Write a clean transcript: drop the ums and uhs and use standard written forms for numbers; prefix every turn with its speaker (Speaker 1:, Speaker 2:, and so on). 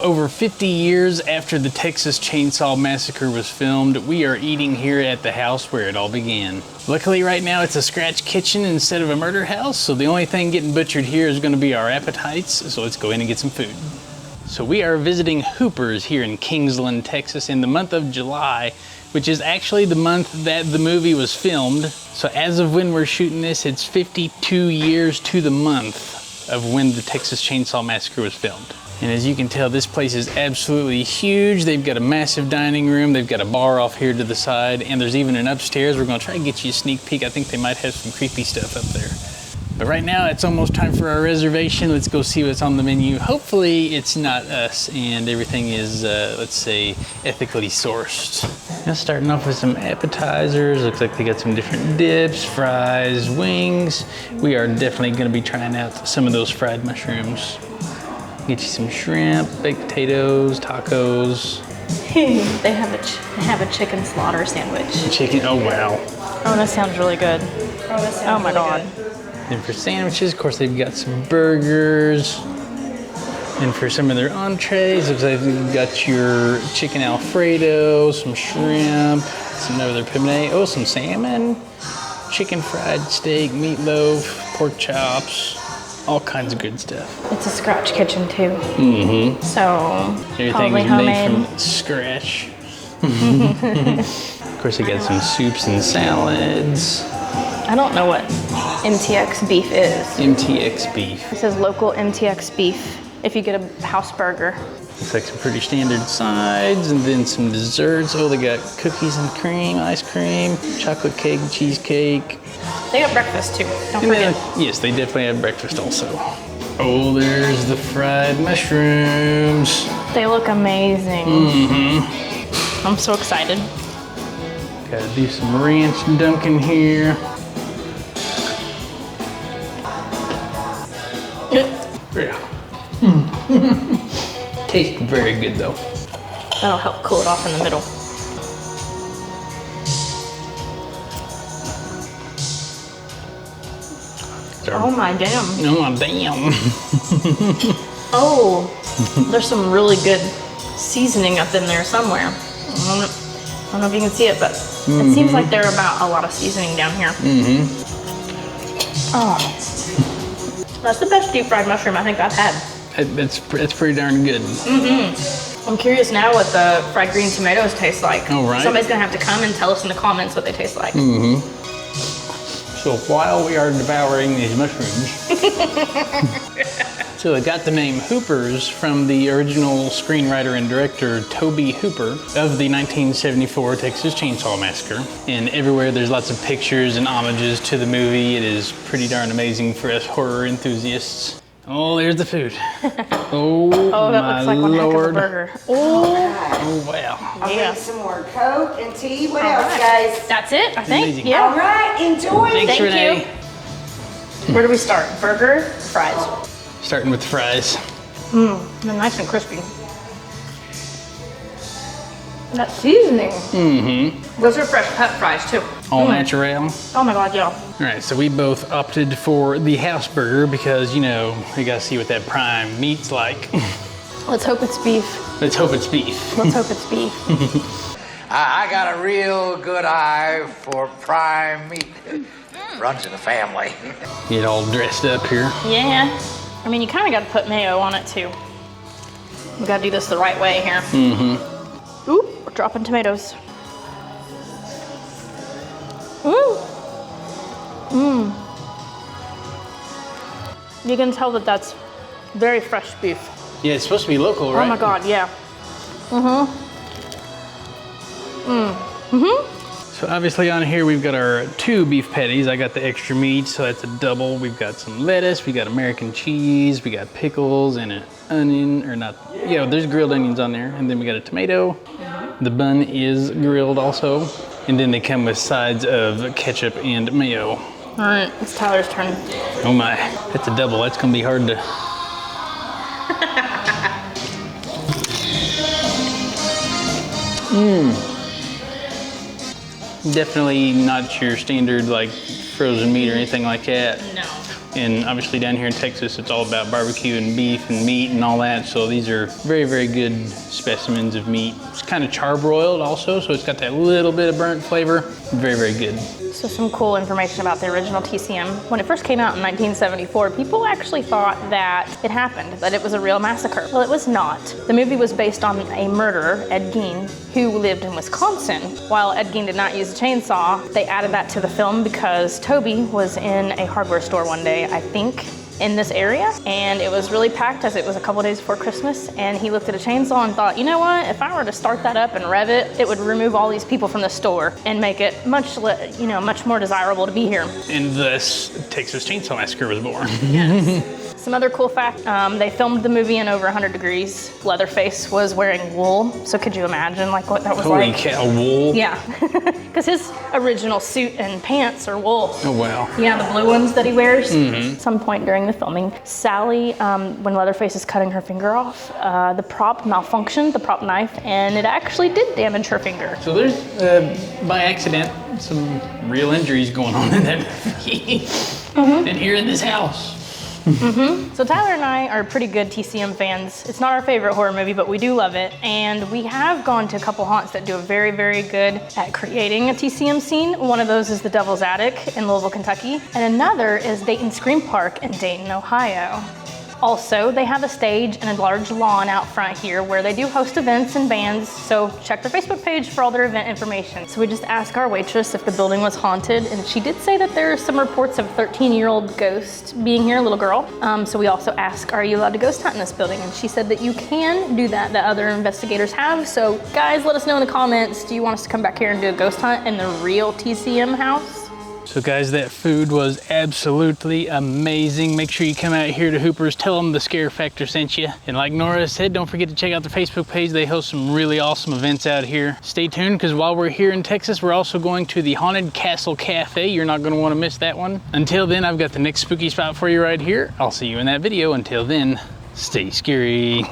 Speaker 1: Over 50 years after the Texas Chainsaw Massacre was filmed, we are eating here at the house where it all began. Luckily right now it's a scratch kitchen instead of a murder house, so the only thing getting butchered here is going to be our appetites, so let's go in and get some food. So we are visiting Hooper's here in Kingsland, Texas in the month of July, which is actually the month that the movie was filmed. So as of when we're shooting this, it's 52 years to the month of when the Texas Chainsaw Massacre was filmed. And as you can tell, this place is absolutely huge. They've got a massive dining room. They've got a bar off here to the side, and there's even an upstairs. We're gonna try and get you a sneak peek. I think they might have some creepy stuff up there. But right now, it's almost time for our reservation. Let's go see what's on the menu. Hopefully, it's not us, and everything is, let's say, ethically sourced. Now, starting off with some appetizers. Looks like they got some different dips, fries, wings. We are definitely gonna be trying out some of those fried mushrooms. Get you some shrimp, baked potatoes, tacos.
Speaker 2: They have a chicken slaughter sandwich.
Speaker 1: Chicken, oh wow.
Speaker 2: Oh, that sounds really good. Oh my God.
Speaker 1: Then for sandwiches, of course, they've got some burgers. And for some of their entrees, looks like you've got your chicken Alfredo, some shrimp, some other pimento, oh, some salmon, chicken fried steak, meatloaf, pork chops. All kinds of good stuff.
Speaker 2: It's a scratch kitchen too.
Speaker 1: Mm-hmm.
Speaker 2: So
Speaker 1: everything is
Speaker 2: homemade.
Speaker 1: made from scratch. Of course, they got some soups and salads.
Speaker 2: I don't know what MTX beef is.
Speaker 1: MTX beef.
Speaker 2: It says local MTX beef if you get a house burger.
Speaker 1: Looks like some pretty standard sides, and then some desserts. Oh, they got cookies and cream, ice cream, chocolate cake, cheesecake.
Speaker 2: They got breakfast too, don't forget.
Speaker 1: Yes, they definitely have breakfast also. Oh, there's the fried mushrooms.
Speaker 2: They look amazing.
Speaker 1: Mm-hmm.
Speaker 2: I'm so excited.
Speaker 1: Gotta do some ranch dunking here. Yeah. Tastes very good though.
Speaker 2: That'll help cool it off in the middle. Oh my damn.
Speaker 1: Oh my damn.
Speaker 2: Oh, there's some really good seasoning up in there somewhere. I don't know if you can see it, but it seems like they're about a lot of seasoning down here. Oh, that's the best deep fried mushroom I think I've had.
Speaker 1: It's pretty darn good.
Speaker 2: I'm curious now what the fried green tomatoes taste like.
Speaker 1: Oh, right.
Speaker 2: Somebody's gonna have to come and tell us in the comments what they taste like.
Speaker 1: So while we are devouring these mushrooms, so it got the name Hooper's from the original screenwriter and director Toby Hooper of the 1974 Texas Chainsaw Massacre. And everywhere there's lots of pictures and homages to the movie. It is pretty darn amazing for us horror enthusiasts. Oh, there's the food. Oh,
Speaker 2: that
Speaker 1: my
Speaker 2: looks like one heck of a
Speaker 1: Lord.
Speaker 2: burger.
Speaker 1: Oh, wow.
Speaker 3: I'll
Speaker 2: Yeah.
Speaker 3: get some more Coke and tea. What else, guys?
Speaker 2: That's it, I think.
Speaker 1: Amazing.
Speaker 2: Yeah.
Speaker 3: All right, enjoy.
Speaker 1: Thanks,
Speaker 2: Thank
Speaker 1: Renee.
Speaker 2: you. Where do we start? Burger, fries.
Speaker 1: Starting with the fries.
Speaker 2: They're nice and crispy. That seasoning. Those are fresh cut fries too.
Speaker 1: All natural.
Speaker 2: Oh my God, yeah.
Speaker 1: All right, so we both opted for the house burger because, you know, we gotta see what that prime meat's like.
Speaker 2: Let's hope it's beef.
Speaker 1: Let's hope it's beef.
Speaker 2: Let's hope it's beef.
Speaker 4: I got a real good eye for prime meat. Runs in the family.
Speaker 1: Get all dressed up here.
Speaker 2: Yeah. I mean, you kind of got to put mayo on it too. We got to do this the right way here. Ooh, we're dropping tomatoes. You can tell that that's very fresh beef.
Speaker 1: Yeah, it's supposed to be local, right?
Speaker 2: Oh my God, yeah.
Speaker 1: So obviously on here we've got our 2 beef patties. I got the extra meat, so that's a double. We've got some lettuce, we got American cheese, we got pickles and an onion, or not, yeah, there's grilled onions on there. And then we got a tomato. The bun is grilled also. And then they come with sides of ketchup and mayo.
Speaker 2: All right, it's Tyler's turn.
Speaker 1: Oh my, that's a double. That's gonna be hard to. Definitely not your standard like frozen meat or anything like that.
Speaker 2: No.
Speaker 1: And obviously down here in Texas, it's all about barbecue and beef and meat and all that. So these are very, very good specimens of meat. It's kind of charbroiled also, so it's got that little bit of burnt flavor. Very, very good.
Speaker 2: So some cool information about the original TCM. When it first came out in 1974, people actually thought that it happened, that it was a real massacre. Well, it was not. The movie was based on a murderer, Ed Gein, who lived in Wisconsin. While Ed Gein did not use a chainsaw, they added that to the film because Toby was in a hardware store one day, I think, in this area, and it was really packed as it was a couple days before Christmas, and he looked at a chainsaw and thought, you know what, if I were to start that up and rev it, it would remove all these people from the store and make it much more desirable to be here.
Speaker 1: And thus, Texas Chainsaw Massacre was born.
Speaker 2: Yes. Some other cool fact, they filmed the movie in over 100 degrees. Leatherface was wearing wool, so could you imagine like what that was
Speaker 1: Holy
Speaker 2: like?
Speaker 1: cow, wool?
Speaker 2: Yeah, because his original suit and pants are wool.
Speaker 1: Oh, wow.
Speaker 2: Yeah, the blue ones that he wears. At some point during the filming, Sally, when Leatherface is cutting her finger off, the prop malfunctioned, the prop knife, and it actually did damage her finger.
Speaker 1: So there's, by accident, some real injuries going on in that movie. And here in this house.
Speaker 2: So Tyler and I are pretty good TCM fans. It's not our favorite horror movie, but we do love it. And we have gone to a couple haunts that do a very, very good at creating a TCM scene. One of those is the Devil's Attic in Louisville, Kentucky. And another is Dayton Scream Park in Dayton, Ohio. Also, they have a stage and a large lawn out front here where they do host events and bands, so check their Facebook page for all their event information. So we just asked our waitress if the building was haunted, and she did say that there are some reports of a 13-year-old ghost being here, a little girl. So we also asked, are you allowed to ghost hunt in this building? And she said that you can do that other investigators have. So guys, let us know in the comments, do you want us to come back here and do a ghost hunt in the real TCM house?
Speaker 1: So guys, that food was absolutely amazing. Make sure you come out here to Hooper's, tell them the Scare Factor sent you. And like Nora said, don't forget to check out their Facebook page. They host some really awesome events out here. Stay tuned, because while we're here in Texas, we're also going to the Haunted Castle Cafe. You're not gonna wanna miss that one. Until then, I've got the next spooky spot for you right here. I'll see you in that video. Until then, stay scary.